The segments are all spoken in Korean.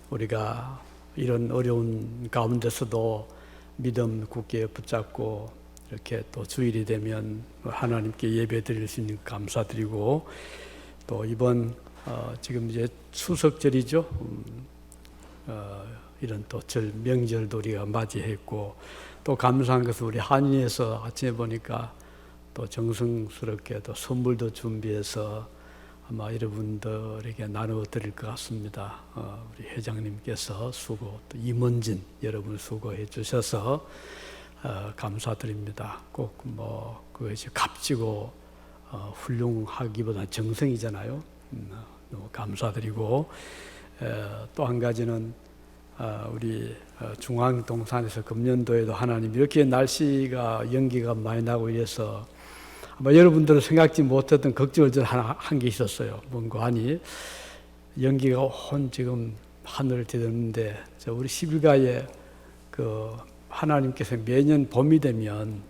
우리가 이런 어려운 가운데서도 믿음 굳게 붙잡고 이렇게 또 주일이 되면 하나님께 예배 드릴 수 있는 감사드리고, 또 이번 지금 이제 추석절이죠. 이런 또 명절도 우리가 맞이했고, 또 감사한 것은 우리 한인에서 아침에 보니까 또 정성스럽게 또 선물도 준비해서 아마 여러분들에게 나누어 드릴 것 같습니다. 우리 회장님께서 수고, 또 임원진 여러분 수고해 주셔서 감사드립니다. 꼭 그것이 값지고 훌륭하기보다 정성이잖아요. 너무 감사드리고, 또 한 가지는 우리 중앙동산에서 금년도에도 하나님 이렇게 날씨가 연기가 많이 나고 이래서 아마 여러분들은 생각지 못했던 걱정을 한 게 있었어요. 뭔가 하니 연기가 온 지금 하늘을 뒤덮는데, 우리 11가에 하나님께서 매년 봄이 되면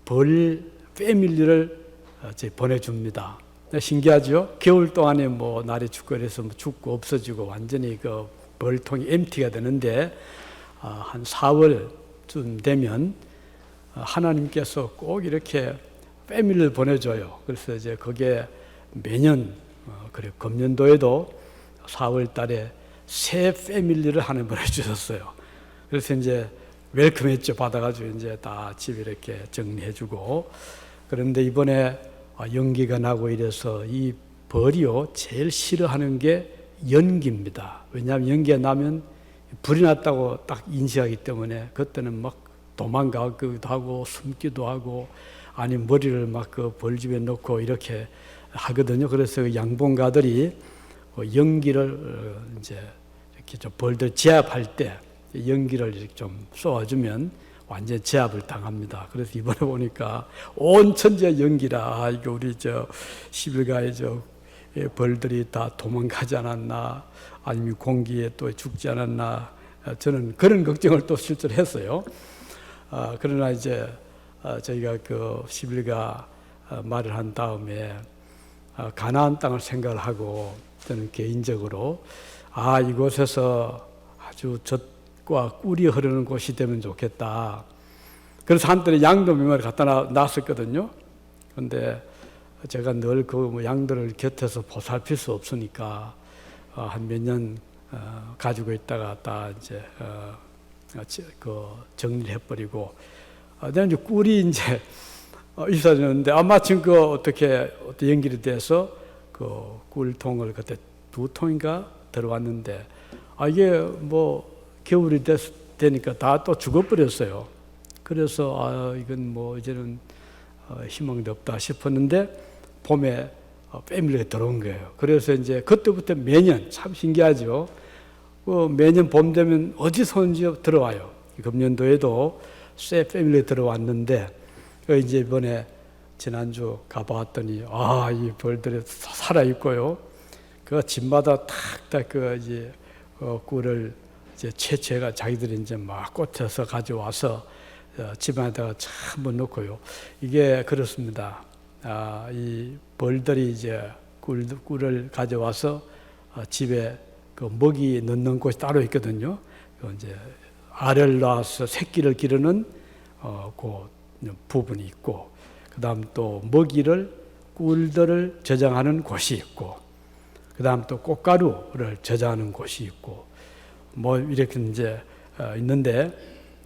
벌 패밀리를 보내줍니다. 신기하죠? 겨울 동안에 날이 춥고 그래서 죽고 없어지고 완전히 벌통이 엠티가 되는데, 한 4월쯤 되면 하나님께서 꼭 이렇게 패밀리를 보내줘요. 그래서 이제 그게 매년, 그래, 금년도에도 4월 달에 새 패밀리를 하나 보내주셨어요. 그래서 이제 웰컴했죠. 받아가지고 이제 다 집에 이렇게 정리해주고. 그런데 이번에 연기가 나고 이래서 이 벌이요, 제일 싫어하는 게 연기입니다. 왜냐하면 연기가 나면 불이 났다고 딱 인식하기 때문에 그때는 막 도망가기도 하고 숨기도 하고, 아니면 머리를 막 벌집에 넣고 이렇게 하거든요. 그래서 양봉가들이 연기를 이제 이렇게 좀 벌들 제압할 때 연기를 이렇게 좀 쏘아주면 완전 제압을 당합니다. 그래서 이번에 보니까 온 천지의 연기라, 이거 우리 11가의 벌들이 다 도망가지 않았나, 아니면 공기에 또 죽지 않았나, 저는 그런 걱정을 또 실제로 했어요. 그러나 이제 저희가 11가 말을 한 다음에 가나안 땅을 생각을 하고, 저는 개인적으로 이곳에서 아주 젖과 꿀이 흐르는 곳이 되면 좋겠다. 그래서 한때는 양도 몇 마리 갖다 놨었거든요. 그런데 제가 늘 양들을 곁에서 보살필 수 없으니까 한 몇 년 가지고 있다가 다 이제 정리를 해버리고, 이제 꿀이 이제 있어졌는데, 마침 어떻게 연결이 돼서 꿀통을 그때 2통인가 들어왔는데, 이게 겨울이 되니까 다 또 죽어버렸어요. 그래서 이건 이제는 희망도 없다 싶었는데, 봄에 패밀리가 들어온 거예요. 그래서 이제 그때부터 매년, 참 신기하죠. 매년 봄 되면 어디서든지 들어와요. 금년도에도 새 패밀리 들어왔는데, 이제 이번에 지난주 가봤더니 이 벌들이 살아있고요. 집마다 탁탁 꿀을 이제 채취해가 자기들이 이제 막 꽂혀서 가져와서 집안에다가 한번 넣고요. 이게 그렇습니다. 이 벌들이 이제 꿀을 가져와서 집에 먹이 넣는 곳이 따로 있거든요. 이제 알을 낳아서 새끼를 기르는 그 부분이 있고, 그 다음 또 꿀들을 저장하는 곳이 있고, 그 다음 또 꽃가루를 저장하는 곳이 있고, 이렇게 이제 있는데,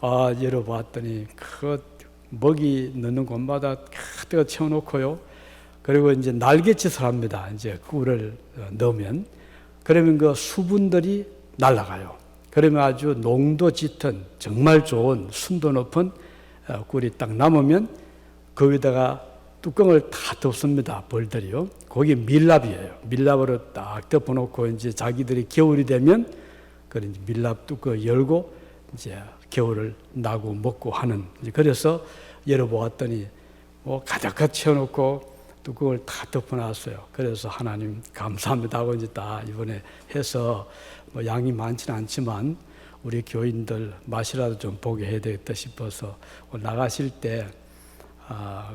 열어봤더니 먹이 넣는 곳마다 가득 채워놓고요. 그리고 이제 날갯짓을 합니다. 이제 꿀을 넣으면. 그러면 수분들이 날아가요. 그러면 아주 농도 짙은 정말 좋은 순도 높은 꿀이 딱 남으면 거기다가 뚜껑을 다 덮습니다. 벌들이요. 거기 밀랍이에요. 밀랍으로 딱 덮어놓고 이제 자기들이 겨울이 되면 이제 밀랍 뚜껑 열고 이제 겨울을 나고 먹고 하는. 그래서 열어보았더니 가득 채워놓고 뚜껑을 다 덮어놨어요. 그래서 하나님 감사합니다 하고 이제 다 이번에 해서 양이 많지는 않지만 우리 교인들 맛이라도 좀 보게 해야 되겠다 싶어서 나가실 때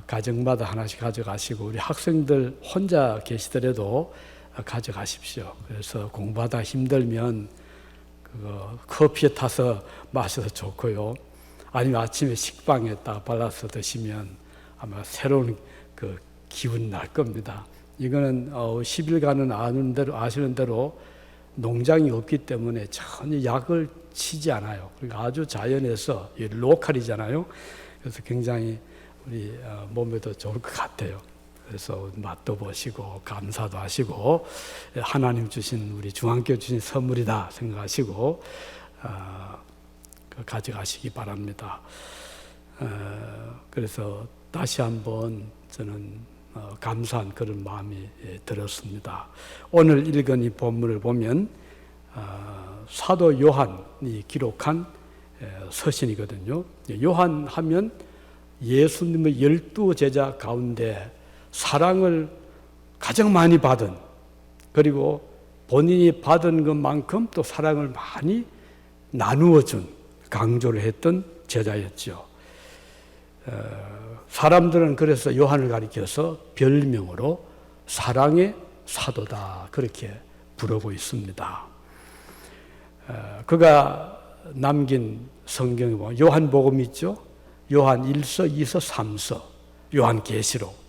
가정마다 하나씩 가져가시고, 우리 학생들 혼자 계시더라도 가져가십시오. 그래서 공부하다 힘들면 그거 커피에 타서 마셔도 좋고요. 아니면 아침에 식빵에 딱 발라서 드시면 아마 새로운 그 기운 날 겁니다. 이거는 10일간은 아시는 대로 농장이 없기 때문에 전혀 약을 치지 않아요. 그러니까 아주 자연에서 로컬이잖아요. 그래서 굉장히 우리 몸에도 좋을 것 같아요. 그래서 맛도 보시고 감사도 하시고 하나님 주신 우리 중앙교회 주신 선물이다 생각하시고 가져가시기 바랍니다. 그래서 다시 한번 저는 감사한 그런 마음이 들었습니다. 오늘 읽은 이 본문을 보면 사도 요한이 기록한 서신이거든요. 요한 하면 예수님의 12제자 가운데 사랑을 가장 많이 받은, 그리고 본인이 받은 것만큼 또 사랑을 많이 나누어준, 강조를 했던 제자였죠. 사람들은 그래서 요한을 가리켜서 별명으로 사랑의 사도다 그렇게 부르고 있습니다. 그가 남긴 성경에 보면 요한복음 있죠. 요한 1서, 2서, 3서, 요한계시록,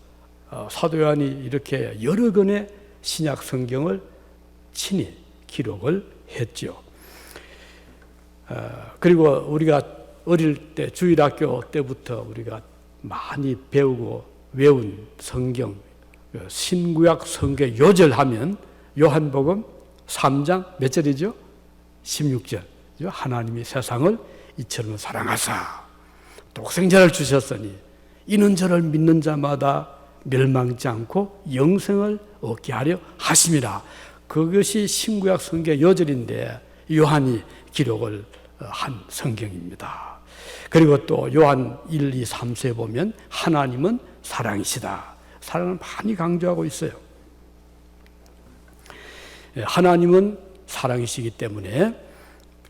사도 요한이 이렇게 여러 권의 신약 성경을 친히 기록을 했죠. 그리고 우리가 어릴 때 주일학교 때부터 우리가 많이 배우고 외운 성경, 신구약 성경 요절하면 요한복음 3장 몇 절이죠? 16절. 하나님이 세상을 이처럼 사랑하사 독생자를 주셨으니 이는 저를 믿는 자마다 멸망치 않고 영생을 얻게 하려 하심이라. 그것이 신구약 성경 요절인데 요한이 기록을 한 성경입니다. 그리고 또 요한 1, 2, 3서에 보면 하나님은 사랑이시다. 사랑을 많이 강조하고 있어요. 하나님은 사랑이시기 때문에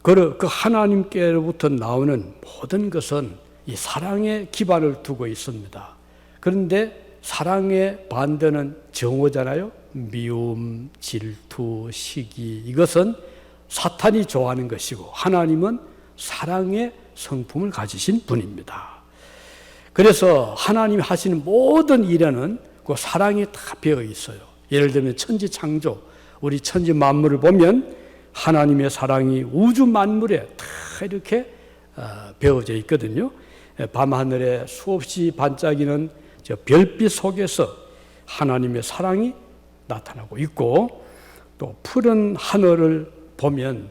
그 하나님께로부터 나오는 모든 것은 이 사랑에 기반을 두고 있습니다. 그런데 사랑의 반대는 정오잖아요. 미움, 질투, 시기, 이것은 사탄이 좋아하는 것이고 하나님은 사랑의 성품을 가지신 분입니다. 그래서 하나님이 하시는 모든 일에는 그 사랑이 다 배어 있어요. 예를 들면 천지 창조, 우리 천지 만물을 보면 하나님의 사랑이 우주 만물에 다 이렇게 배어져 있거든요. 밤하늘에 수없이 반짝이는 저 별빛 속에서 하나님의 사랑이 나타나고 있고, 또 푸른 하늘을 보면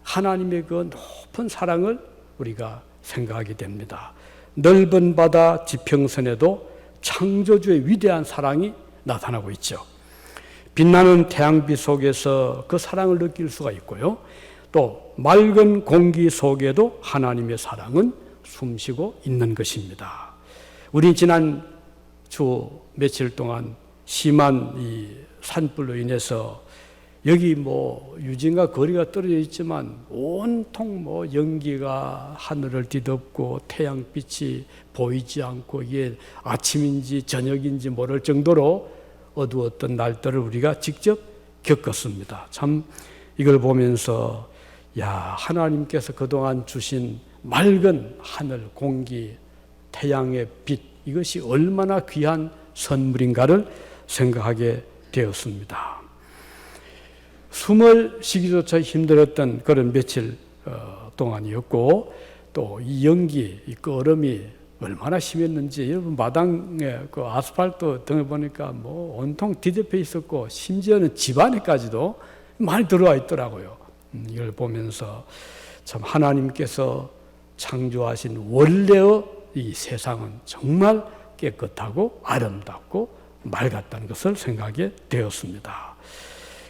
하나님의 그 높은 사랑을 우리가 생각하게 됩니다. 넓은 바다 지평선에도 창조주의 위대한 사랑이 나타나고 있죠. 빛나는 태양빛 속에서 그 사랑을 느낄 수가 있고요. 또 맑은 공기 속에도 하나님의 사랑은 숨쉬고 있는 것입니다. 우리 지난 주 며칠 동안 심한 이 산불로 인해서 여기 유진과 거리가 떨어져 있지만 온통 연기가 하늘을 뒤덮고 태양빛이 보이지 않고 이게 아침인지 저녁인지 모를 정도로 어두웠던 날들을 우리가 직접 겪었습니다. 참 이걸 보면서 하나님께서 그동안 주신 맑은 하늘, 공기, 태양의 빛, 이것이 얼마나 귀한 선물인가를 생각하게 되었습니다. 숨을 쉬기조차 힘들었던 그런 며칠 동안이었고, 또 이 연기, 이 얼음이 얼마나 심했는지 여러분 마당에 그 아스팔트 등을 보니까 온통 뒤덮여 있었고 심지어는 집 안에까지도 많이 들어와 있더라고요. 이걸 보면서 참 하나님께서 창조하신 원래의 이 세상은 정말 깨끗하고 아름답고 맑았다는 것을 생각하게 되었습니다.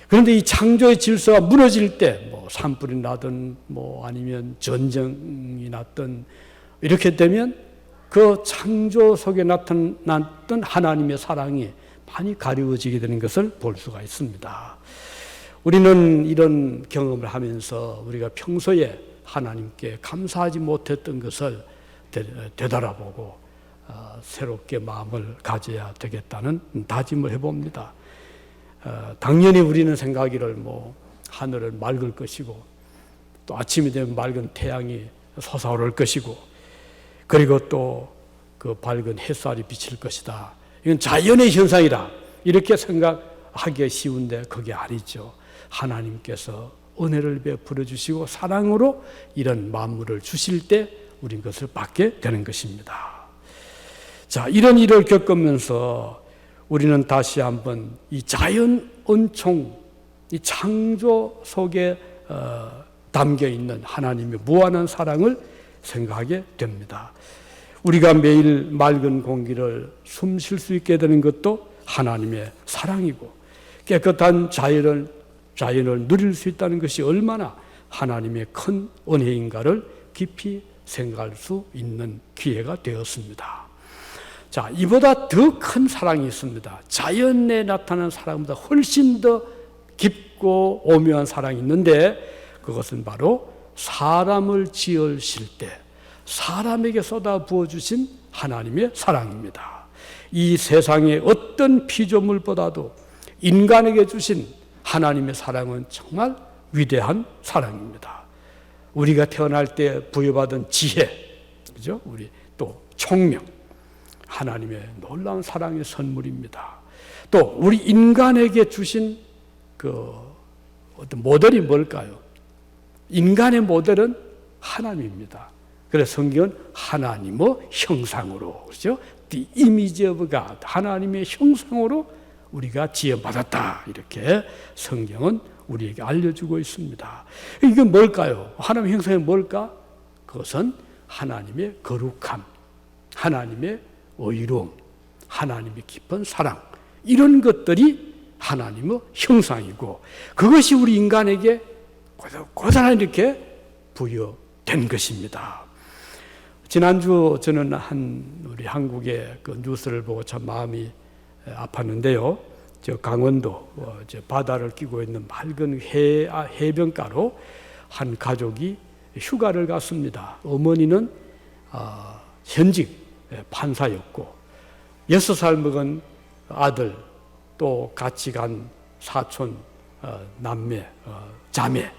그런데 이 창조의 질서가 무너질 때 산불이 나든 아니면 전쟁이 났든 이렇게 되면 그 창조 속에 나타났던 하나님의 사랑이 많이 가리워지게 되는 것을 볼 수가 있습니다. 우리는 이런 경험을 하면서 우리가 평소에 하나님께 감사하지 못했던 것을 되돌아보고 새롭게 마음을 가져야 되겠다는 다짐을 해봅니다. 당연히 우리는 생각하기를 뭐 하늘은 맑을 것이고 또 아침이 되면 맑은 태양이 솟아오를 것이고 그리고 또 그 밝은 햇살이 비칠 것이다. 이건 자연의 현상이다. 이렇게 생각하기가 쉬운데 그게 아니죠. 하나님께서 은혜를 베풀어 주시고 사랑으로 이런 만물을 주실 때 우린 그것을 받게 되는 것입니다. 자, 이런 일을 겪으면서 우리는 다시 한번 이 자연 은총, 이 창조 속에 담겨 있는 하나님의 무한한 사랑을 생각하게 됩니다. 우리가 매일 맑은 공기를 숨 쉴 수 있게 되는 것도 하나님의 사랑이고 깨끗한 자연을 누릴 수 있다는 것이 얼마나 하나님의 큰 은혜인가를 깊이 생각할 수 있는 기회가 되었습니다. 자, 이보다 더 큰 사랑이 있습니다. 자연에 나타나는 사랑보다 훨씬 더 깊고 오묘한 사랑이 있는데 그것은 바로 사람을 지으실 때 사람에게 쏟아 부어주신 하나님의 사랑입니다. 이 세상의 어떤 피조물보다도 인간에게 주신 하나님의 사랑은 정말 위대한 사랑입니다. 우리가 태어날 때 부여받은 지혜, 그죠? 우리 또 총명, 하나님의 놀라운 사랑의 선물입니다. 또 우리 인간에게 주신 그 어떤 모델이 뭘까요? 인간의 모델은 하나님입니다. 그래서 성경은 하나님의 형상으로, 그렇죠? The image of God, 하나님의 형상으로 우리가 지어받았다. 이렇게 성경은 우리에게 알려주고 있습니다. 이건 뭘까요? 하나님의 형상이 뭘까? 그것은 하나님의 거룩함, 하나님의 의로움, 하나님의 깊은 사랑, 이런 것들이 하나님의 형상이고 그것이 우리 인간에게 고스란히 이렇게 부여된 것입니다. 지난주 저는 우리 한국의 그 뉴스를 보고 참 마음이 아팠는데요. 저 강원도 저 바다를 끼고 있는 맑은 해변가로 한 가족이 휴가를 갔습니다. 어머니는 현직 판사였고 6살 먹은 아들 또 같이 간 사촌 남매 자매,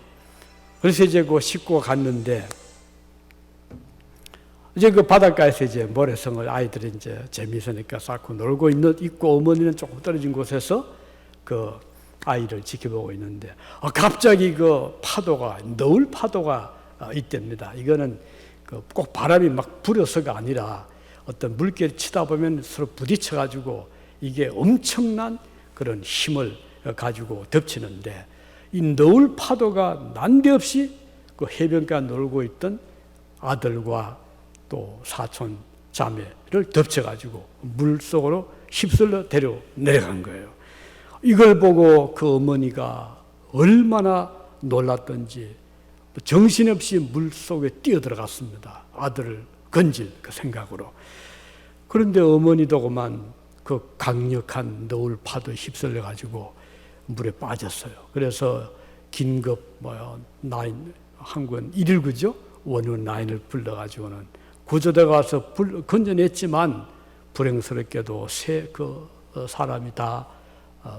그래서 이제 그 식구가 갔는데 이제 그 바닷가에서 이제 모래성을 아이들이 이제 재미있으니까 쌓고 놀고 있고 어머니는 조금 떨어진 곳에서 그 아이를 지켜보고 있는데 갑자기 그 파도가 너울 파도가 있답니다. 이거는 꼭 바람이 막 불어서가 아니라 어떤 물결이 치다 보면 서로 부딪혀 가지고 이게 엄청난 그런 힘을 가지고 덮치는데 이 너울 파도가 난데없이 그 해변가 놀고 있던 아들과 또 사촌 자매를 덮쳐가지고 물속으로 휩쓸려 내려간 거예요. 이걸 보고 그 어머니가 얼마나 놀랐던지 정신없이 물속에 뛰어들어갔습니다. 아들을 건질 그 생각으로. 그런데 어머니도 그만 그 강력한 너울 파도에 휩쓸려가지고 물에 빠졌어요. 그래서 긴급 한국은 119죠? 119을 불러가지고는 구조대가 와서 건져냈지만 불행스럽게도 그 사람이 다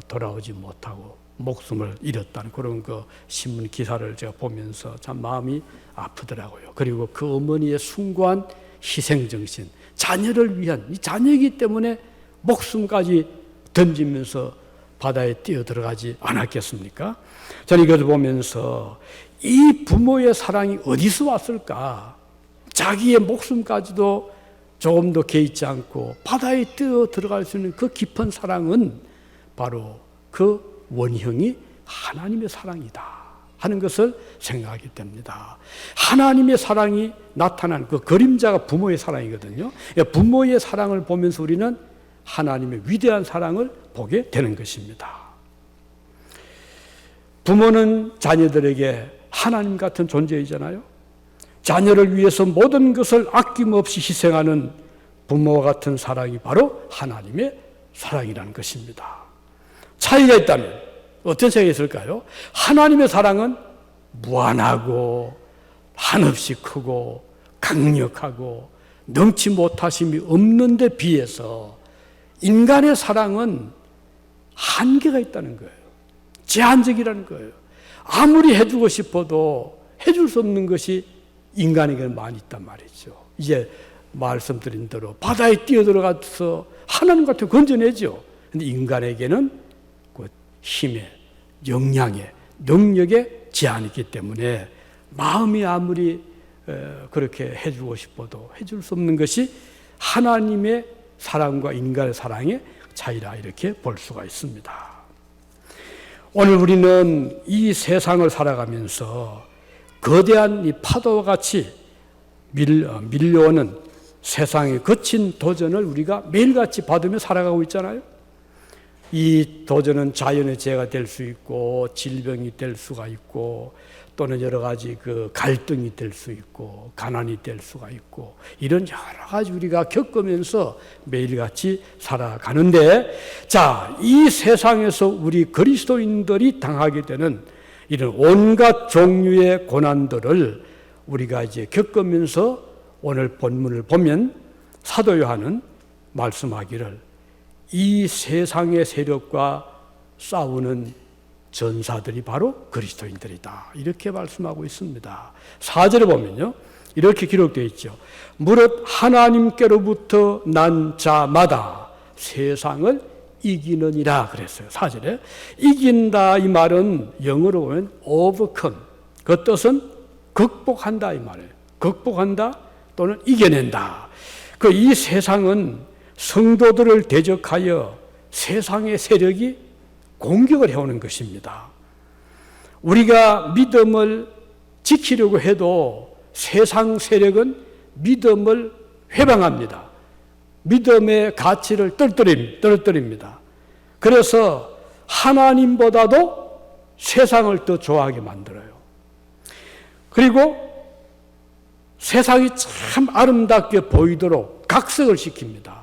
돌아오지 못하고 목숨을 잃었다는 그런 그 신문 기사를 제가 보면서 참 마음이 아프더라고요. 그리고 그 어머니의 숭고한 희생정신, 자녀를 위한, 이 자녀이기 때문에 목숨까지 던지면서 바다에 뛰어들어가지 않았겠습니까? 저는 이것을 보면서 이 부모의 사랑이 어디서 왔을까? 자기의 목숨까지도 조금 더 개의치 않고 바다에 뛰어들어갈 수 있는 그 깊은 사랑은 바로 그 원형이 하나님의 사랑이다 하는 것을 생각하게 됩니다. 하나님의 사랑이 나타난 그 그림자가 부모의 사랑이거든요. 부모의 사랑을 보면서 우리는 하나님의 위대한 사랑을 보게 되는 것입니다. 부모는 자녀들에게 하나님 같은 존재이잖아요. 자녀를 위해서 모든 것을 아낌없이 희생하는 부모와 같은 사랑이 바로 하나님의 사랑이라는 것입니다. 차이가 있다면 어떤 차이가 있을까요? 하나님의 사랑은 무한하고 한없이 크고 강력하고 넘치 못하심이 없는 데 비해서 인간의 사랑은 한계가 있다는 거예요. 제한적이라는 거예요. 아무리 해주고 싶어도 해줄 수 없는 것이 인간에게는 많이 있단 말이죠. 이제 말씀드린 대로 바다에 뛰어들어가서 하나님 같은 건져내죠. 근데 인간에게는 그 힘에, 역량에, 능력에 제한이 있기 때문에 마음이 아무리 그렇게 해주고 싶어도 해줄 수 없는 것이 하나님의 사랑과 인간의 사랑의 차이라 이렇게 볼 수가 있습니다. 오늘 우리는 이 세상을 살아가면서 거대한 이 파도와 같이 밀려오는 세상의 거친 도전을 우리가 매일같이 받으며 살아가고 있잖아요. 이 도전은 자연의 재해가 될 수 있고 질병이 될 수가 있고 또는 여러 가지 그 갈등이 될 수 있고 가난이 될 수가 있고 이런 여러 가지 우리가 겪으면서 매일같이 살아가는데 자, 이 세상에서 우리 그리스도인들이 당하게 되는 이런 온갖 종류의 고난들을 우리가 이제 겪으면서 오늘 본문을 보면 사도 요한은 말씀하기를 이 세상의 세력과 싸우는 전사들이 바로 그리스도인들이다. 이렇게 말씀하고 있습니다. 4절에 보면요. 이렇게 기록되어 있죠. 무릇 하나님께로부터 난 자마다 세상을 이기느니라 그랬어요. 4절에. 이긴다 이 말은 영어로 보면 overcome. 그 뜻은 극복한다 이 말이에요. 극복한다 또는 이겨낸다. 그 이 세상은 성도들을 대적하여 세상의 세력이 공격을 해오는 것입니다. 우리가 믿음을 지키려고 해도 세상 세력은 믿음을 회방합니다. 믿음의 가치를 떨어뜨립니다. 그래서 하나님보다도 세상을 더 좋아하게 만들어요. 그리고 세상이 참 아름답게 보이도록 각색을 시킵니다.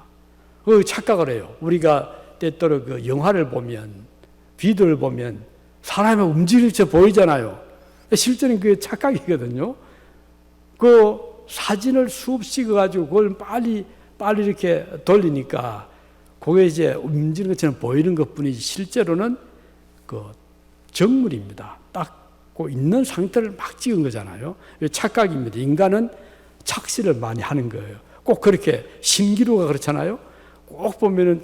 그 착각을 해요. 우리가 때때로 그 영화를 보면, 비디오를 보면 사람이 움직일 때 보이잖아요. 실제는 그게 착각이거든요. 그 사진을 수없이 찍어가지고 그걸 빨리 이렇게 돌리니까 그게 이제 움직이는 것처럼 보이는 것 뿐이지 실제로는 그 정물입니다. 딱 그 있는 상태를 막 찍은 거잖아요. 착각입니다. 인간은 착시를 많이 하는 거예요. 꼭 그렇게 신기루가 그렇잖아요. 꼭 보면은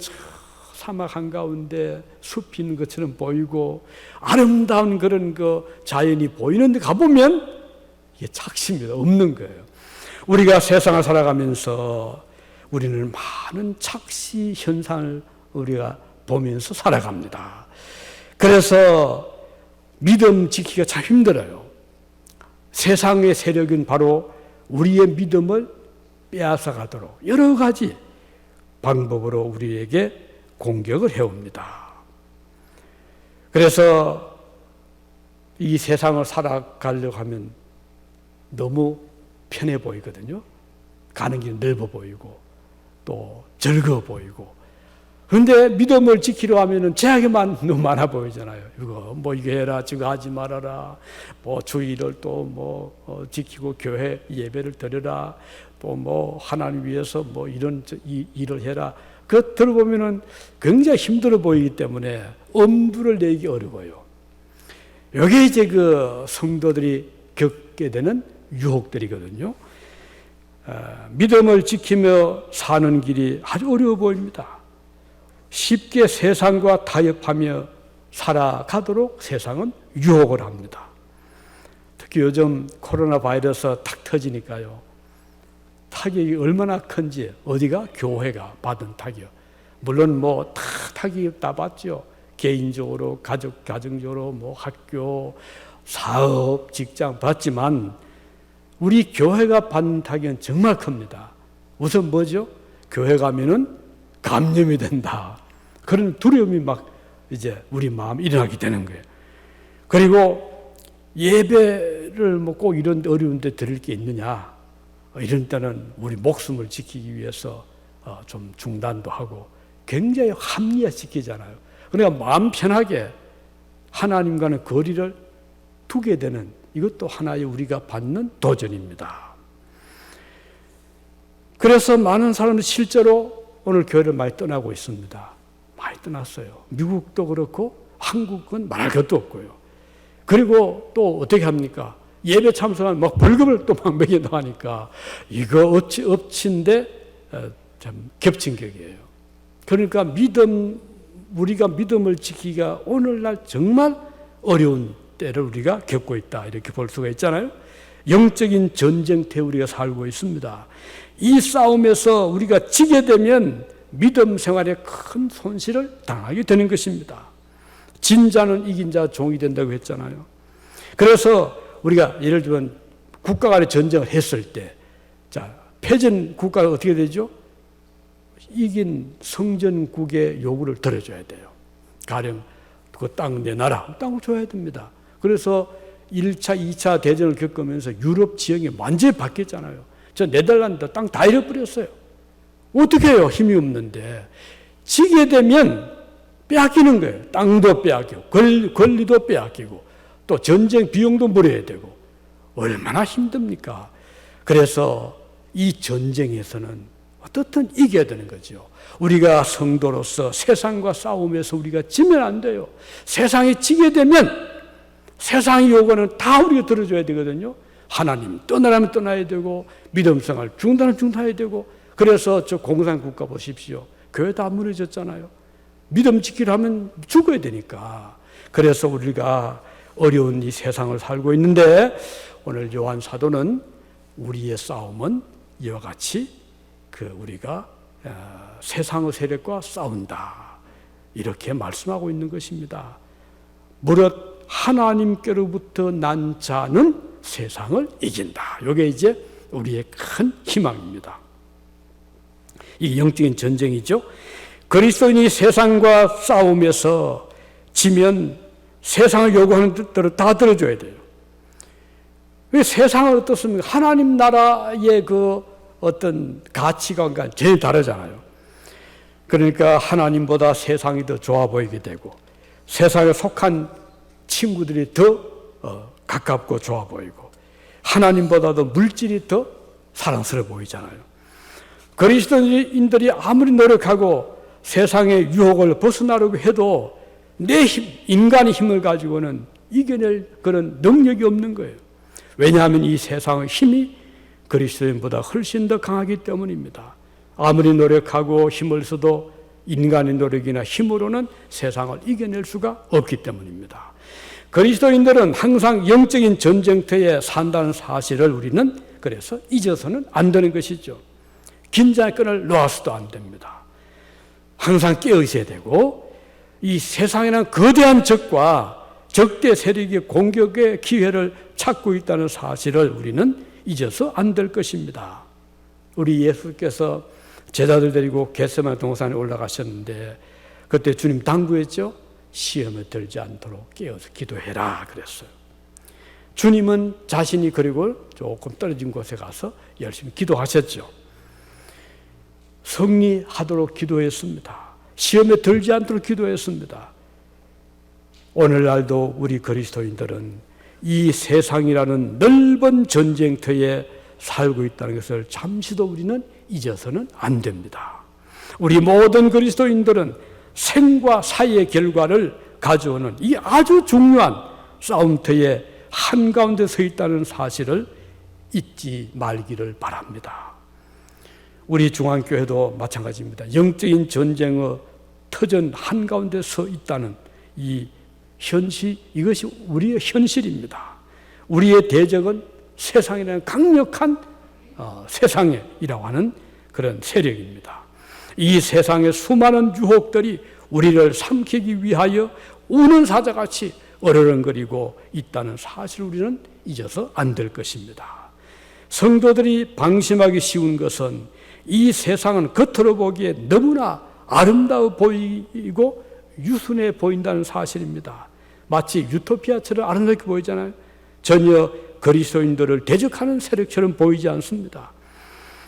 사막 한가운데 숲이 있는 것처럼 보이고 아름다운 그런 그 자연이 보이는데 가보면 이게 착시입니다. 없는 거예요. 우리가 세상을 살아가면서 우리는 많은 착시 현상을 우리가 보면서 살아갑니다. 그래서 믿음 지키기가 참 힘들어요. 세상의 세력은 바로 우리의 믿음을 빼앗아 가도록 여러 가지 방법으로 우리에게 공격을 해옵니다. 그래서 이 세상을 살아가려고 하면 너무 편해 보이거든요. 가는 길이 넓어 보이고 또 즐거워 보이고. 그런데 믿음을 지키려 하면은 제약이 너무 많아 보이잖아요. 이거 뭐 이거 해라, 저거 하지 말아라. 뭐 주의를 또 뭐 지키고 교회 예배를 드려라. 또 뭐 하나님 위해서 뭐 이런 이 일을 해라. 그 들어보면은 굉장히 힘들어 보이기 때문에 엄두를 내기 어려워요. 여기 이제 그 성도들이 겪게 되는 유혹들이거든요. 믿음을 지키며 사는 길이 아주 어려워 보입니다. 쉽게 세상과 타협하며 살아가도록 세상은 유혹을 합니다. 특히 요즘 코로나 바이러스 탁 터지니까요. 타격이 얼마나 큰지 어디가 교회가 받은 타격. 물론 뭐 다 타격이 다 받죠. 개인적으로, 가정적으로, 뭐 학교, 사업, 직장 받지만 우리 교회가 받는 타격은 정말 큽니다. 우선 뭐죠? 교회 가면은 감염이 된다. 그런 두려움이 막 이제 우리 마음에 일어나게 되는 거예요. 그리고 예배를 뭐 꼭 이런 어려운 데 드릴 게 있느냐. 이런 때는 우리 목숨을 지키기 위해서 좀 중단도 하고 굉장히 합리화시키잖아요. 그러니까 마음 편하게 하나님과는 거리를 두게 되는 이것도 하나의 우리가 받는 도전입니다. 그래서 많은 사람들이 실제로 오늘 교회를 많이 떠나고 있습니다. 많이 떠났어요. 미국도 그렇고 한국은 말할 것도 없고요. 그리고 또 어떻게 합니까? 예배 참석하면 막 벌금을 또 막 매긴다고 하니까 이거 엎친데 참 겹친 격이에요. 그러니까 우리가 믿음을 지키기가 오늘날 정말 어려운 때를 우리가 겪고 있다, 이렇게 볼 수가 있잖아요. 영적인 전쟁터에 우리가 살고 있습니다. 이 싸움에서 우리가 지게 되면 믿음 생활에 큰 손실을 당하게 되는 것입니다. 진 자는 이긴 자 종이 된다고 했잖아요. 그래서 우리가 예를 들면 국가 간의 전쟁을 했을 때, 자, 패전 국가가 어떻게 되죠? 이긴 성전국의 요구를 들어줘야 돼요. 가령 그 땅 내놔라, 땅을 줘야 됩니다. 그래서 1차, 2차 대전을 겪으면서 유럽 지형이 완전히 바뀌었잖아요. 저 네덜란드 땅 다 잃어버렸어요. 어떻게 해요? 힘이 없는데. 지게 되면 빼앗기는 거예요. 땅도 빼앗기고 권리도 빼앗기고 또 전쟁 비용도 물어야 되고 얼마나 힘듭니까? 그래서 이 전쟁에서는 어떻든 이겨야 되는 거죠. 우리가 성도로서 세상과 싸움에서 우리가 지면 안 돼요. 세상이 지게 되면 세상의 요구는 다 우리가 들어줘야 되거든요. 하나님 떠나라면 떠나야 되고 믿음 생활 중단하면 중단해야 되고. 그래서 저 공산국가 보십시오. 교회 다 무너졌잖아요. 믿음 지키려면 죽어야 되니까. 그래서 우리가 어려운 이 세상을 살고 있는데 오늘 요한 사도는 우리의 싸움은 이와 같이 우리가 세상의 세력과 싸운다, 이렇게 말씀하고 있는 것입니다. 무릇 하나님께로부터 난 자는 세상을 이긴다. 이게 이제 우리의 큰 희망입니다. 이 영적인 전쟁이죠. 그리스도인이 세상과 싸움에서 지면 세상을 요구하는 뜻대로 다 들어줘야 돼요. 세상은 어떻습니까? 하나님 나라의 어떤 가치관과 제일 다르잖아요. 그러니까 하나님보다 세상이 더 좋아 보이게 되고 세상에 속한 친구들이 더 가깝고 좋아 보이고 하나님보다도 물질이 더 사랑스러워 보이잖아요. 그리스도인들이 아무리 노력하고 세상의 유혹을 벗어나려고 해도 내 힘, 인간의 힘을 가지고는 이겨낼 그런 능력이 없는 거예요. 왜냐하면 이 세상의 힘이 그리스도인보다 훨씬 더 강하기 때문입니다. 아무리 노력하고 힘을 써도 인간의 노력이나 힘으로는 세상을 이겨낼 수가 없기 때문입니다. 그리스도인들은 항상 영적인 전쟁터에 산다는 사실을 우리는 그래서 잊어서는 안 되는 것이죠. 긴장끈을 놓아서도 안 됩니다. 항상 깨어 있어야 되고 이 세상에는 거대한 적과 적대 세력의 공격의 기회를 찾고 있다는 사실을 우리는 잊어서 안 될 것입니다. 우리 예수께서 제자들 데리고 겟세마네 동산에 올라가셨는데 그때 주님 당부했죠. 시험에 들지 않도록 깨어서 기도해라 그랬어요. 주님은 자신이 그리고 조금 떨어진 곳에 가서 열심히 기도하셨죠. 승리하도록 기도했습니다. 시험에 들지 않도록 기도했습니다. 오늘날도 우리 그리스도인들은 이 세상이라는 넓은 전쟁터에 살고 있다는 것을 잠시도 우리는 잊어서는 안 됩니다. 우리 모든 그리스도인들은 생과 사의 결과를 가져오는 이 아주 중요한 싸움터에 한가운데 서 있다는 사실을 잊지 말기를 바랍니다. 우리 중앙교회도 마찬가지입니다. 영적인 전쟁의 터전 한가운데 서 있다는 이 현실, 이것이 우리의 현실입니다. 우리의 대적은 세상이라는 강력한 세상이라고 하는 그런 세력입니다. 이 세상의 수많은 유혹들이 우리를 삼키기 위하여 우는 사자같이 어르렁거리고 있다는 사실을 우리는 잊어서 안 될 것입니다. 성도들이 방심하기 쉬운 것은 이 세상은 겉으로 보기에 너무나 아름다워 보이고 유순해 보인다는 사실입니다. 마치 유토피아처럼 아름답게 보이잖아요. 전혀 그리스도인들을 대적하는 세력처럼 보이지 않습니다.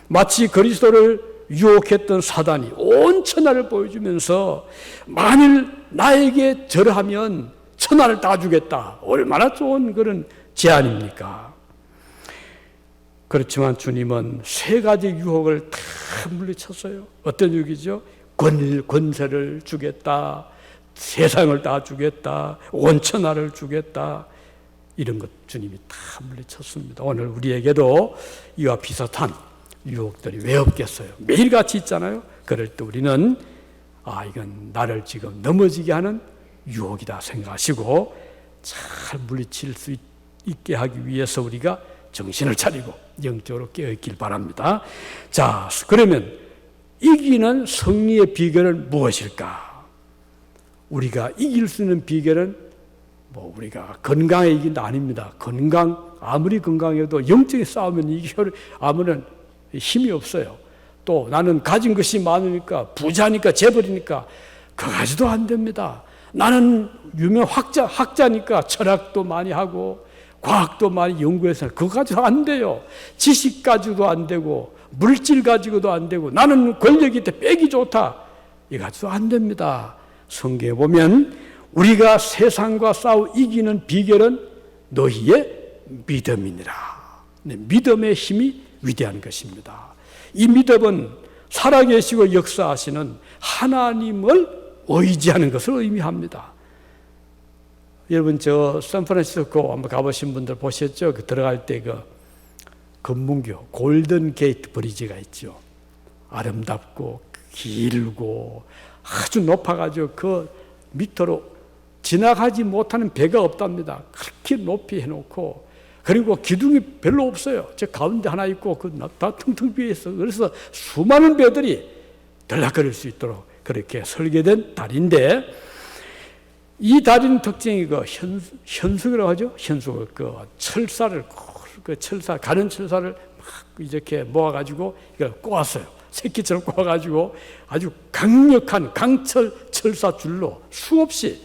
마치 그리스도를 유혹했던 사단이 온 천하를 보여주면서 만일 나에게 절하면 천하를 다 주겠다. 얼마나 좋은 그런 제안입니까? 그렇지만 주님은 세 가지 유혹을 다 물리쳤어요. 어떤 유혹이죠? 권세를 주겠다. 세상을 다 주겠다, 온천하를 주겠다, 이런 것 주님이 다 물리쳤습니다. 오늘 우리에게도 이와 비슷한 유혹들이 왜 없겠어요? 매일같이 있잖아요. 그럴 때 우리는 이건 나를 지금 넘어지게 하는 유혹이다 생각하시고 잘 물리칠 수 있게 하기 위해서 우리가 정신을 차리고 영적으로 깨어있길 바랍니다. 자, 그러면 이기는 승리의 비결은 무엇일까? 우리가 이길 수 있는 비결은 우리가 건강에 이긴다 아닙니다. 아무리 건강해도 영적인 싸움은 아무런 힘이 없어요. 또 나는 가진 것이 많으니까, 부자니까, 재벌이니까 그거 가지도 안 됩니다. 나는 유명 학자니까 철학도 많이 하고 과학도 많이 연구해서 그거 가지고 안 돼요. 지식 가지고도 안 되고 물질 가지고도 안 되고 나는 권력이 있대 빼기 좋다, 이거 가지고 안 됩니다. 성경에 보면 우리가 세상과 싸워 이기는 비결은 너희의 믿음이니라. 믿음의 힘이 위대한 것입니다. 이 믿음은 살아계시고 역사하시는 하나님을 의지하는 것을 의미합니다. 여러분 샌프란시스코 한번 가보신 분들 보셨죠? 들어갈 때 금문교 골든 게이트 브리지가 있죠. 아름답고 길고 아주 높아가지고 그 밑으로 지나가지 못하는 배가 없답니다. 그렇게 높이 해놓고, 그리고 기둥이 별로 없어요. 저 가운데 하나 있고 다 텅텅 비어 있어. 그래서 수많은 배들이 들락거릴 수 있도록 그렇게 설계된 다리인데, 이 다리는 특징이 현숙이라고 하죠. 현숙, 가는 철사를 막 이렇게 모아가지고 이걸 꼬았어요. 새끼처럼 꼬아가지고 아주 강력한 강철 철사 줄로 수없이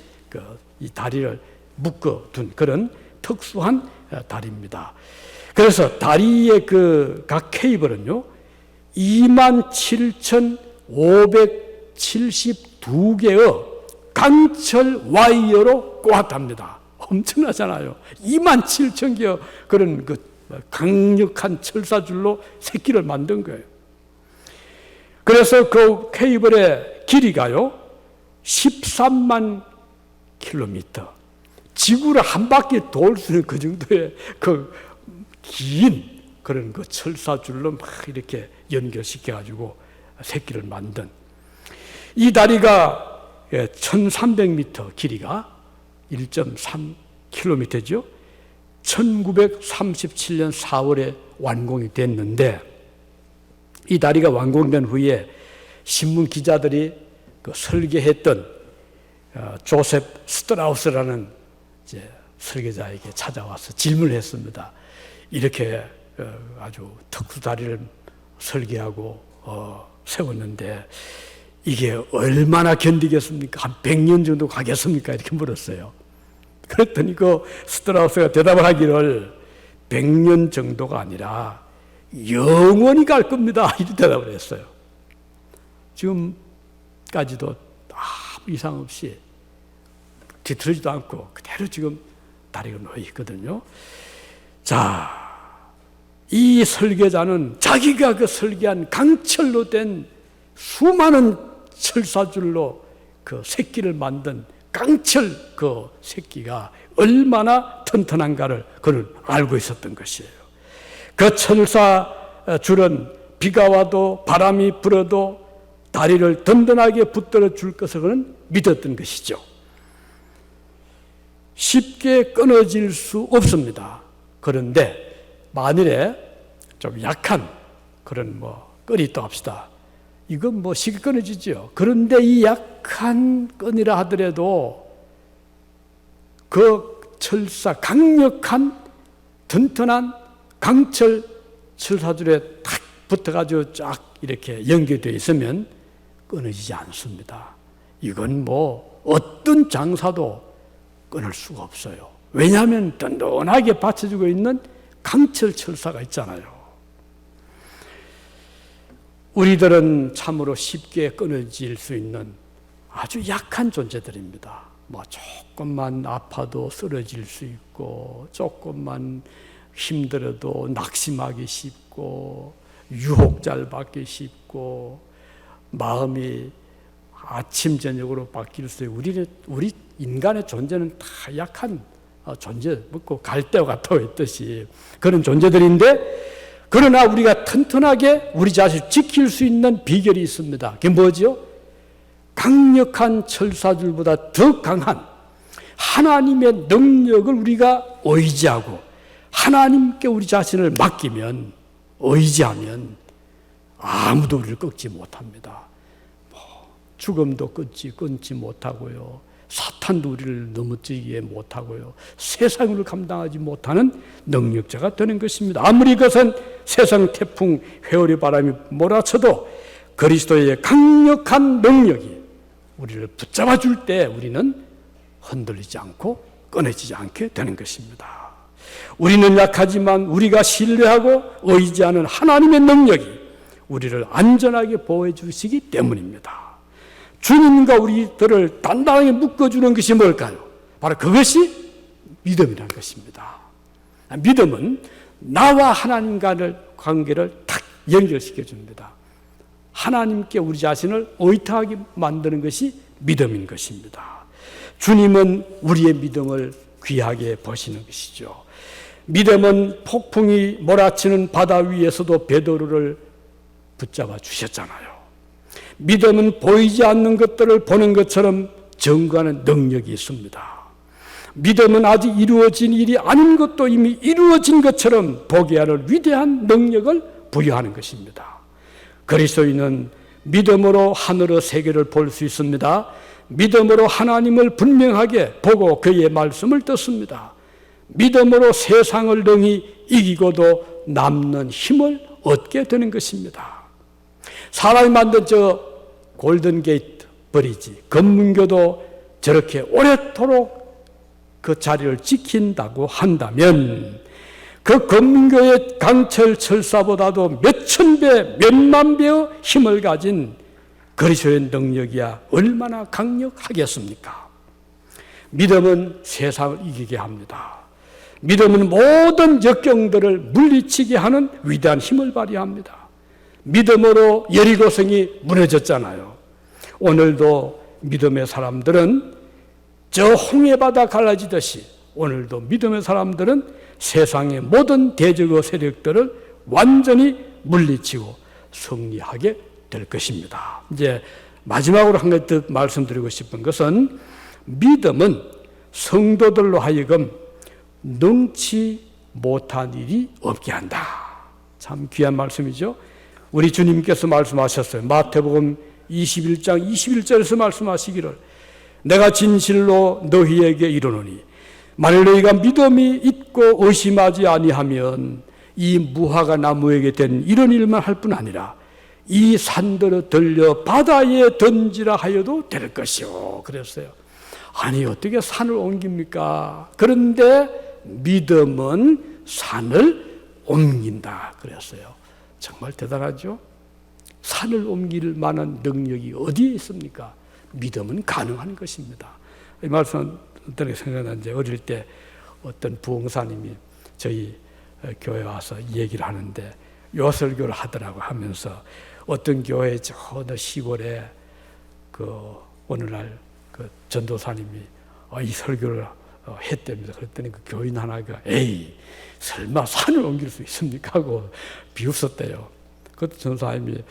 이 다리를 묶어둔 그런 특수한 다리입니다. 그래서 다리의 각 케이블은요, 27,572개의 강철 와이어로 꼬았답니다. 엄청나잖아요. 27,000개의 그런 강력한 철사줄로 새끼를 만든 거예요. 그래서 그 케이블의 길이가요, 13만 킬로미터. 지구를 한 바퀴 돌 수 있는 그 정도의 긴 그런 철사줄로 막 이렇게 연결시켜가지고 새끼를 만든 이 다리가 1300m 길이가 1.3km죠. 1937년 4월에 완공이 됐는데, 이 다리가 완공된 후에 신문 기자들이 설계했던 조셉 스트라우스라는 설계자에게 찾아와서 질문을 했습니다. 이렇게 아주 특수 다리를 설계하고 세웠는데 이게 얼마나 견디겠습니까? 한 100년 정도 가겠습니까? 이렇게 물었어요. 그랬더니 스트라우스가 대답을 하기를 100년 정도가 아니라 영원히 갈 겁니다, 이렇게 대답을 했어요. 지금까지도 아무 이상 없이 뒤틀리지도 않고 그대로 지금 다리가 놓여 있거든요. 자, 이 설계자는 자기가 설계한 강철로 된 수많은 철사줄로 새끼를 만든 강철 새끼가 얼마나 튼튼한가를 그는 알고 있었던 것이에요. 그 철사줄은 비가 와도 바람이 불어도 다리를 든든하게 붙들어 줄 것을 그는 믿었던 것이죠. 쉽게 끊어질 수 없습니다. 그런데 만일에 좀 약한 그런 끈이 있다 합시다. 이건 쉽게 끊어지죠. 그런데 이 약한 끈이라 하더라도 그 강력한 튼튼한 강철 철사줄에 탁 붙어가지고 쫙 이렇게 연결되어 있으면 끊어지지 않습니다. 이건 어떤 장사도 끊을 수가 없어요. 왜냐하면 든든하게 받쳐주고 있는 강철 철사가 있잖아요. 우리들은 참으로 쉽게 끊어질 수 있는 아주 약한 존재들입니다. 조금만 아파도 쓰러질 수 있고, 조금만 힘들어도 낙심하기 쉽고, 유혹 잘 받기 쉽고, 마음이 아침 저녁으로 바뀔 수 있어요. 우리 인간의 존재는 다 약한 존재, 먹고 갈대와 같다고 했듯이 그런 존재들인데, 그러나 우리가 튼튼하게 우리 자신을 지킬 수 있는 비결이 있습니다. 그게 뭐죠? 강력한 철사줄보다 더 강한 하나님의 능력을 우리가 의지하고 하나님께 우리 자신을 맡기면, 의지하면 아무도 우리를 꺾지 못합니다. 죽음도 끊지 못하고요, 사탄도 우리를 넘어지게 못하고요, 세상을 감당하지 못하는 능력자가 되는 것입니다. 아무리 그것은 세상 태풍, 회오리 바람이 몰아쳐도 그리스도의 강력한 능력이 우리를 붙잡아 줄 때 우리는 흔들리지 않고 끊어지지 않게 되는 것입니다. 우리는 약하지만 우리가 신뢰하고 의지하는 하나님의 능력이 우리를 안전하게 보호해 주시기 때문입니다. 주님과 우리들을 단단하게 묶어주는 것이 뭘까요? 바로 그것이 믿음이라는 것입니다. 믿음은 나와 하나님과의 관계를 딱 연결시켜 줍니다. 하나님께 우리 자신을 의탁하게 만드는 것이 믿음인 것입니다. 주님은 우리의 믿음을 귀하게 보시는 것이죠. 믿음은 폭풍이 몰아치는 바다 위에서도 베드로를 붙잡아 주셨잖아요. 믿음은 보이지 않는 것들을 보는 것처럼 증거하는 능력이 있습니다. 믿음은 아직 이루어진 일이 아닌 것도 이미 이루어진 것처럼 보게 하는 위대한 능력을 부여하는 것입니다. 그리스도인은 믿음으로 하늘의 세계를 볼 수 있습니다. 믿음으로 하나님을 분명하게 보고 그의 말씀을 듣습니다. 믿음으로 세상을 능히 이기고도 남는 힘을 얻게 되는 것입니다. 사람이 만든 저 골든게이트 브리지, 검문교도 저렇게 오래도록 그 자리를 지킨다고 한다면 그 검문교의 강철 철사보다도 몇천 배, 몇만 배의 힘을 가진 그리스도의 능력이야 얼마나 강력하겠습니까? 믿음은 세상을 이기게 합니다. 믿음은 모든 역경들을 물리치게 하는 위대한 힘을 발휘합니다. 믿음으로 여리고성이 무너졌잖아요. 오늘도 믿음의 사람들은 저 홍해바다 갈라지듯이 오늘도 믿음의 사람들은 세상의 모든 대적의 세력들을 완전히 물리치고 승리하게 될 것입니다. 이제 마지막으로 한 가지 더 말씀드리고 싶은 것은 믿음은 성도들로 하여금 능치 못한 일이 없게 한다. 참 귀한 말씀이죠. 우리 주님께서 말씀하셨어요. 마태복음 21장 21절에서 말씀하시기를 내가 진실로 너희에게 이르노니 만일 너희가 믿음이 있고 의심하지 아니하면 이 무화과 나무에게 된 이런 일만 할 뿐 아니라 이 산들을 들려 바다에 던지라 하여도 될 것이요. 그랬어요. 아니 어떻게 산을 옮깁니까? 그런데 믿음은 산을 옮긴다 그랬어요. 정말 대단하죠? 산을 옮길 만한 능력이 어디에 있습니까? 믿음은 가능한 것입니다. 이 말씀 어떻게 생각나는지 어릴 때 어떤 부흥사님이 저희 교회 와서 얘기를 하는데 요설교를 하더라고 하면서 어떤 교회 저 어느 시골에 그 어느 날 그 전도사님이 이 설교를 했답니다. 그랬더니 그 교인 하나가 에이 설마 산을 옮길 수 있습니까? 하고 비웃었대요. 그때 전도사님이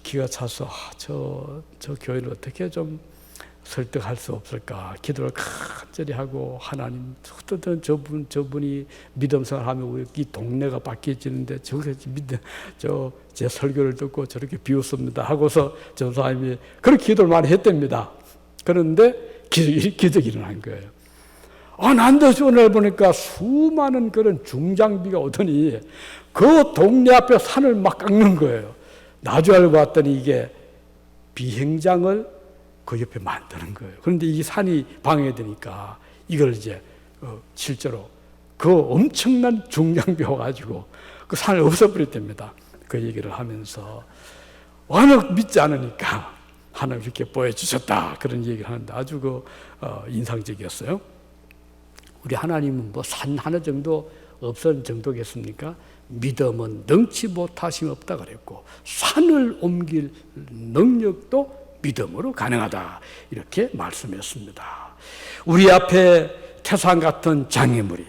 기가 차서 저 교인을 어떻게 좀 설득할 수 없을까 기도를 간절히 하고 하나님 어떤 저분이 믿음 생활하면 이 동네가 바뀌어지는데 제 설교를 듣고 저렇게 비웃습니다 하고서 전도사님이 그렇게 기도를 많이 했답니다. 그런데 기적이 일어난 거예요. 난도 오늘 보니까 수많은 그런 중장비가 오더니 그 동네 앞에 산을 막 깎는 거예요. 나중에 알고 봤더니 이게 비행장을 그 옆에 만드는 거예요. 그런데 이 산이 방해되니까 이걸 이제 실제로 그 엄청난 중장비 와가지고 그 산을 없애버렸답니다. 그 얘기를 하면서 워낙 믿지 않으니까 하나님 이렇게 보여주셨다 그런 얘기를 하는데 아주 인상적이었어요. 우리 하나님은 뭐 산 하나 정도 없을 정도겠습니까? 믿음은 능치 못하심 없다 그랬고 산을 옮길 능력도 믿음으로 가능하다. 이렇게 말씀했습니다. 우리 앞에 태산 같은 장애물이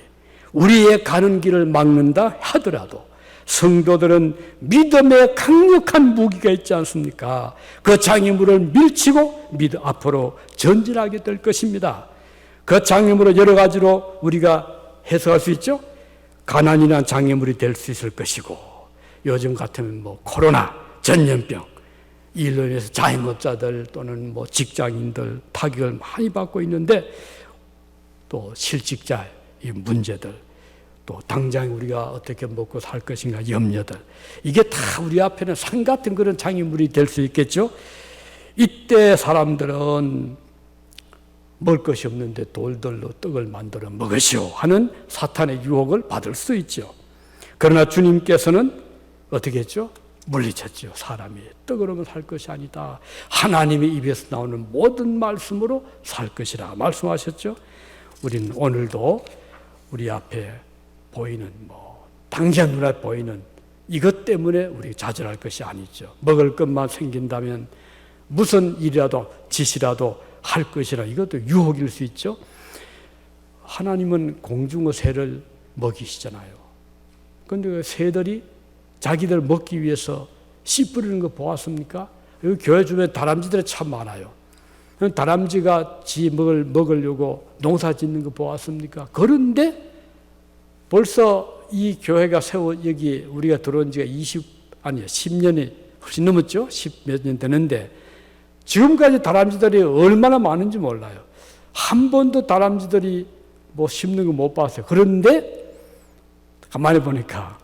우리의 가는 길을 막는다 하더라도 성도들은 믿음의 강력한 무기가 있지 않습니까? 그 장애물을 밀치고 앞으로 전진하게 될 것입니다. 그 장애물을 여러 가지로 우리가 해석할 수 있죠. 가난이나 장애물이 될 수 있을 것이고, 요즘 같으면 코로나, 전염병, 이로 인해서 자영업자들 또는 직장인들 타격을 많이 받고 있는데, 또 실직자의 문제들, 또 당장 우리가 어떻게 먹고 살 것인가 염려들, 이게 다 우리 앞에는 산 같은 그런 장애물이 될 수 있겠죠. 이때 사람들은 먹을 것이 없는데 돌들로 떡을 만들어 먹으시오 하는 사탄의 유혹을 받을 수 있죠. 그러나 주님께서는 어떻게 했죠? 물리쳤죠. 사람이 떡으로만 살 것이 아니다. 하나님의 입에서 나오는 모든 말씀으로 살 것이라 말씀하셨죠. 우리는 오늘도 우리 앞에 보이는 당장 눈에 보이는 이것 때문에 우리 좌절할 것이 아니죠. 먹을 것만 생긴다면 무슨 일이라도 짓이라도 할 것이라 이것도 유혹일 수 있죠. 하나님은 공중어 새를 먹이시잖아요. 그런데 그 새들이 자기들 먹기 위해서 씨 뿌리는 거 보았습니까? 여기 교회 주변에 다람쥐들이 참 많아요. 다람쥐가 지 먹으려고 농사 짓는 거 보았습니까? 그런데 벌써 이 교회가 여기 우리가 들어온 지가 10년이 훨씬 넘었죠? 10몇 년 되는데 지금까지 다람쥐들이 얼마나 많은지 몰라요. 한 번도 다람쥐들이 씹는 거 못 봤어요. 그런데 가만히 보니까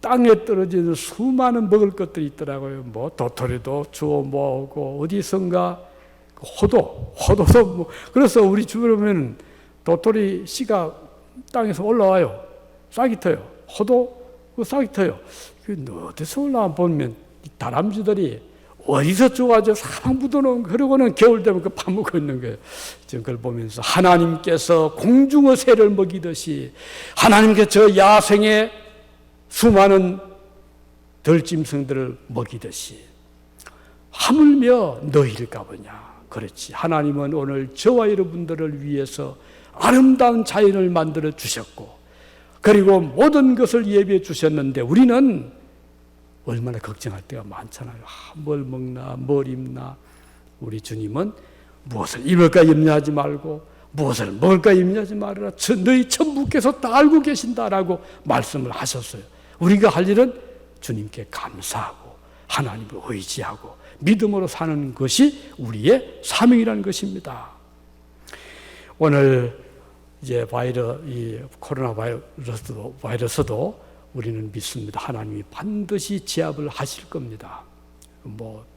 땅에 떨어지는 수많은 먹을 것들이 있더라고요. 도토리도 주워 모으고 어디선가 호도도 그래서 우리 주변에 보면 도토리 씨가 땅에서 올라와요. 싹이 터요. 호도 싹이 터요. 어디서 올라와 보면 다람쥐들이 어디서 좋아져 사방 묻어놓은 그러고는 겨울 되면 파먹고 있는 거예요. 지금 그걸 보면서 하나님께서 공중어 새를 먹이듯이 하나님께서 저 야생의 수많은 들짐승들을 먹이듯이 하물며 너희일까 보냐. 그렇지. 하나님은 오늘 저와 여러분들을 위해서 아름다운 자연을 만들어 주셨고 그리고 모든 것을 예비해 주셨는데 우리는 얼마나 걱정할 때가 많잖아요. 뭘 먹나 뭘 입나. 우리 주님은 무엇을 입을까 염려하지 말고 무엇을 먹을까 염려하지 말아라. 너희 천부께서 다 알고 계신다라고 말씀을 하셨어요. 우리가 할 일은 주님께 감사하고 하나님을 의지하고 믿음으로 사는 것이 우리의 사명이라는 것입니다. 오늘 이제 이 코로나 바이러스도 우리는 믿습니다. 하나님이 반드시 제압을 하실 겁니다.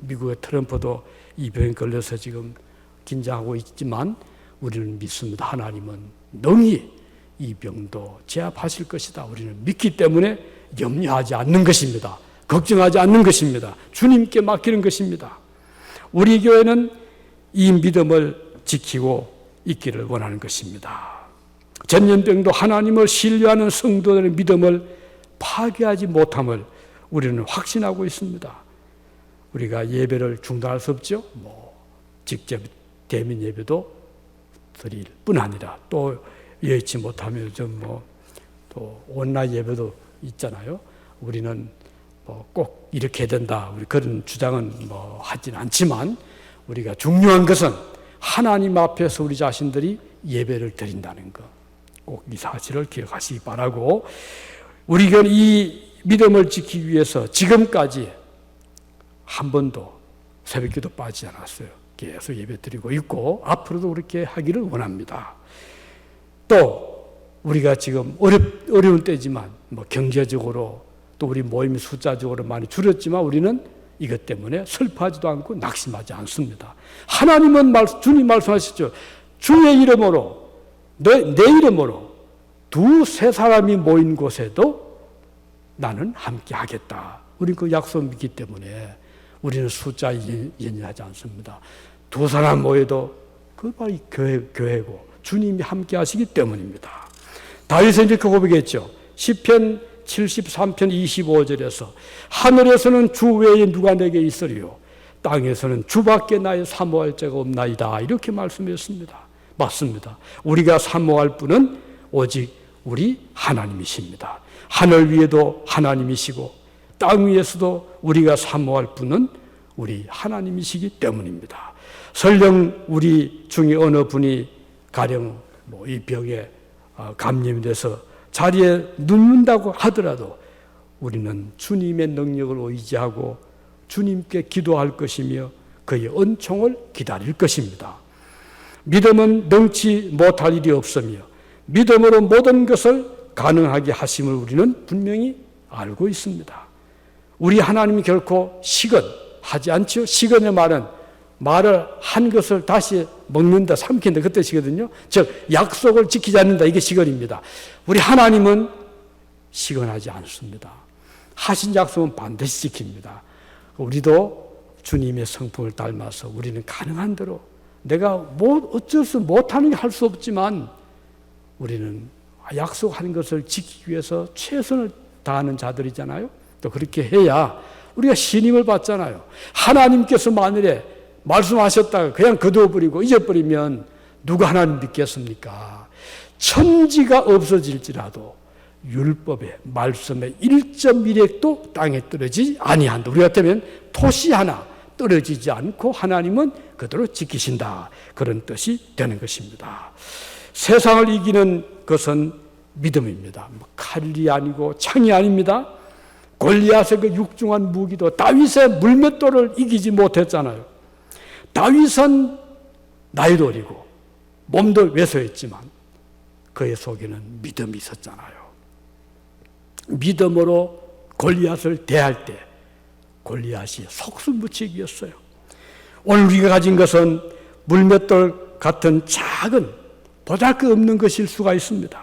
미국의 트럼프도 이 병에 걸려서 지금 긴장하고 있지만 우리는 믿습니다. 하나님은 능히 이 병도 제압하실 것이다. 우리는 믿기 때문에 염려하지 않는 것입니다. 걱정하지 않는 것입니다. 주님께 맡기는 것입니다. 우리 교회는 이 믿음을 지키고 있기를 원하는 것입니다. 전염병도 하나님을 신뢰하는 성도들의 믿음을 파괴하지 못함을 우리는 확신하고 있습니다. 우리가 예배를 중단할 수 없죠. 직접 대면 예배도 드릴 뿐 아니라 또 예치 못하면 또 온라인 예배도 있잖아요. 우리는 꼭 이렇게 해야 된다. 우리 그런 주장은 하진 않지만 우리가 중요한 것은 하나님 앞에서 우리 자신들이 예배를 드린다는 것. 꼭 이 사실을 기억하시기 바라고 우리가 이 믿음을 지키기 위해서 지금까지 한 번도 새벽기도 빠지지 않았어요. 계속 예배 드리고 있고 앞으로도 그렇게 하기를 원합니다. 또 우리가 지금 어려운 때지만 경제적으로 또 우리 모임 숫자적으로 많이 줄였지만 우리는 이것 때문에 슬퍼하지도 않고 낙심하지 않습니다. 하나님은 주님 말씀하시죠. 주의 이름으로 내 이름으로 두세 사람이 모인 곳에도 나는 함께 하겠다. 우리 그 약속 믿기 때문에 우리는 숫자에 연연하지 않습니다. 두 사람 모여도 그 바로 교회고 주님이 함께 하시기 때문입니다. 다윗은 이렇게 고백했죠. 시편 73편 25절에서 하늘에서는 주 외에 누가 내게 있으리요. 땅에서는 주밖에 나의 사모할 자가 없나이다. 이렇게 말씀했습니다. 맞습니다. 우리가 사모할 분은 오직 우리 하나님이십니다. 하늘 위에도 하나님이시고 땅 위에서도 우리가 사모할 분은 우리 하나님이시기 때문입니다. 설령 우리 중에 어느 분이 가령 이 병에 감염이 돼서 자리에 눕는다고 하더라도 우리는 주님의 능력을 의지하고 주님께 기도할 것이며 그의 은총을 기다릴 것입니다. 믿음은 능치 못할 일이 없으며 믿음으로 모든 것을 가능하게 하심을 우리는 분명히 알고 있습니다. 우리 하나님이 결코 시건하지 않죠. 시건의 말은 말을 한 것을 다시 먹는다, 삼킨다, 그 뜻이거든요. 즉 약속을 지키지 않는다, 이게 시건입니다. 우리 하나님은 시건하지 않습니다. 하신 약속은 반드시 지킵니다. 우리도 주님의 성품을 닮아서 우리는 가능한 대로 내가 어쩔 수 못하는 게 할 수 없지만 우리는 약속한 것을 지키기 위해서 최선을 다하는 자들이잖아요. 또 그렇게 해야 우리가 신임을 받잖아요. 하나님께서 만일에 말씀하셨다가 그냥 거두어버리고 잊어버리면 누가 하나님 믿겠습니까? 천지가 없어질지라도 율법의 말씀의 1.1핵도 땅에 떨어지지 아니한다. 우리 같으면 토시 하나 떨어지지 않고 하나님은 그대로 지키신다. 그런 뜻이 되는 것입니다. 세상을 이기는 것은 믿음입니다. 칼이 아니고 창이 아닙니다. 골리앗의 그 육중한 무기도 다윗의 물맷돌을 이기지 못했잖아요. 다윗은 나이도 어리고 몸도 왜소했지만 그의 속에는 믿음이 있었잖아요. 믿음으로 골리앗을 대할 때 골리앗이 속수무책이었어요. 오늘 우리가 가진 것은 물맷돌 같은 작은 보잘것없는 것일 수가 있습니다.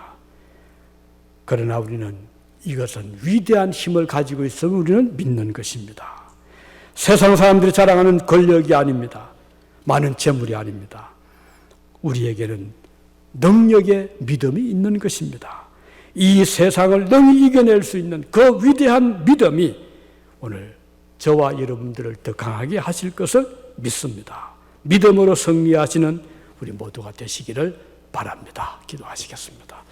그러나 우리는 이것은 위대한 힘을 가지고 있으면 우리는 믿는 것입니다. 세상 사람들이 자랑하는 권력이 아닙니다. 많은 재물이 아닙니다. 우리에게는 능력의 믿음이 있는 것입니다. 이 세상을 능히 이겨낼 수 있는 그 위대한 믿음이 오늘 저와 여러분들을 더 강하게 하실 것을 믿습니다. 믿음으로 승리하시는 우리 모두가 되시기를 바랍니다. 기도하시겠습니다.